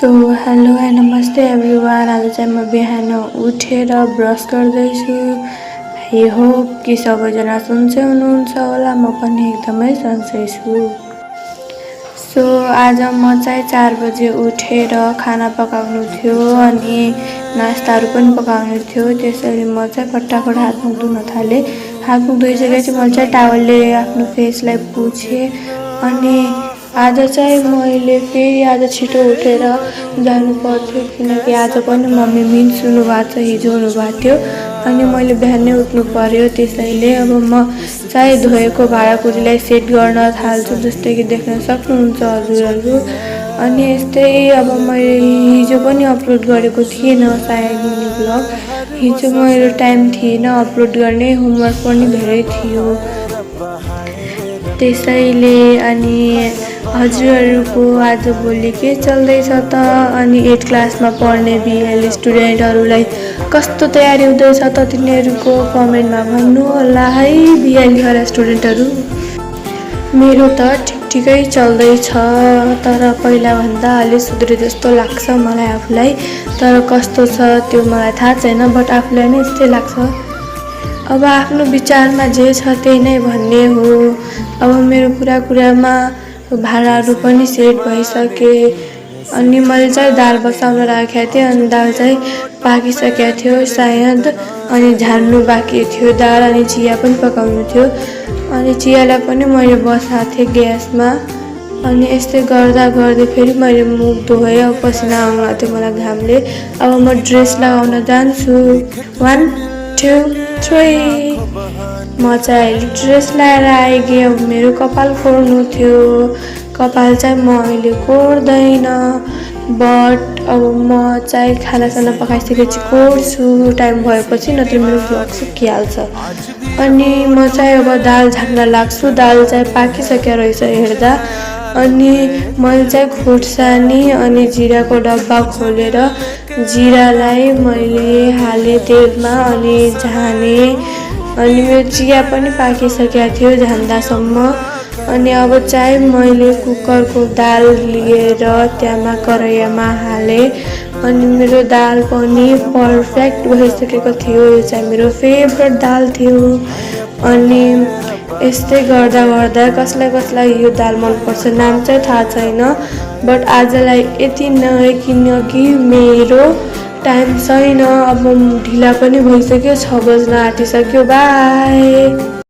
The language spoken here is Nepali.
सो हेलो एन्ड नमस्ते एभ्रिवान। आज चाहिँ म बिहान उठेर ब्रस गर्दैछु। आई होप कि सबैजना सन्चै हुनुहुन्छ होला, म पनि एकदमै सन्चै छु। सो आज म चाहिँ 4 बजे उठेर खाना पकाउनु थियो अनि नास्ताहरू पनि पकाउनु थियो। त्यसैले म चाहिँ फटाफट हात मुख धुन थालेँ। हात मुख धोइसकेपछि मैले चाहिँ टावलले आफ्नो फेसलाई पुछेँ अनि आज चाहिँ मैले फेरि आज छिटो उठेर जानु पर्थ्यो किनकि आज पनि मम्मी मिन्स हुनुभएको छ, हिजो हुनुभएको थियो अनि मैले बिहानै उठ्नु पर्यो। त्यसैले अब म चाहिँ धोएको भाँडाकुटीलाई सेट गर्न थाल्छु, जस्तै कि देख्न सक्नुहुन्छ हजुरहरू। अनि यस्तै अब मैले हिजो पनि अपलोड गरेको थिएन सायद मिनी ब्लग। हिजो मेरो टाइम थिएन अपलोड गर्ने, होमवर्क पनि धेरै थियो। त्यसैले अनि हजुरहरूको आज भोलि के चल्दैछ त? अनि 8 क्लासमा पढ्ने बिएल स्टुडेन्टहरूलाई कस्तो तयारी हुँदैछ त तिनीहरूको? कमेन्टमा भन्नु होला है बिएल वाला स्टुडेन्टहरू। मेरो त ठिकै चल्दैछ, तर पहिलाभन्दा अलि सुध्रे जस्तो लाग्छ मलाई आफूलाई। तर कस्तो छ त्यो मलाई थाहा छैन, बट आफूलाई नै यस्तै लाग्छ। अब आफ्नो विचारमा जे छ त्यही नै भन्ने हो। अब मेरो कुरामा भाँडाहरू पनि सेट भइसके अनि मैले चाहिँ दाल बसाउन राखेको थिएँ अनि दाल चाहिँ पाकिसकेको थियो सायद, अनि झार्नु बाँकी थियो दाल अनि चिया पनि पकाउनु थियो। अनि चियालाई पनि मैले बसाएको थिएँ ग्यासमा। अनि यस्तै गर्दै फेरि मैले मुख धोएँ। अब पसिना आउनु लाग्थ्यो मलाई घामले। अब म ड्रेस लगाउन जान्छु। 1 2 3 म चाहिँ अहिले ड्रेस लगाएर आइगएँ। अब मेरो कपाल कोर्नु थियो। कपाल चाहिँ म अहिले कोर्दैन, बट अब म चाहिँ खानासाना पकाइसकेपछि कोर्छु टाइम भएपछि, नत्र मेरो भ्लग सकिहाल्छ। अनि म चाहिँ अब दाल झार्न लाग्छु। दाल चाहिँ पाकिसकेको रहेछ हेर्दा। अनि मैले चाहिँ खोर्सानी अनि जिराको डब्बा खोलेर जिरालाई मैले हालेँ तेलमा अनि झाने। अनि मेरो चिया पनि पाकिसकेको थियो झान्दासम्म। अनि अब चाहिँ मैले कुकरको दाल लिएर त्यहाँ कराहीमा हालेँ अनि मेरो दाल पनि पर्फेक्ट भइसकेको थियो। यो चाहिँ मेरो फेभरेट दाल थियो। अनि यस्तै गर्दा कसलाई यो दाल मनपर्छ नाम चाहिँ थाहा छैन, बट आजलाई यति नै किनकि मेरो टाइम छैन। अब ढिला पनि भइसक्यो, 6 बज्न आँटिसक्यो। बाई।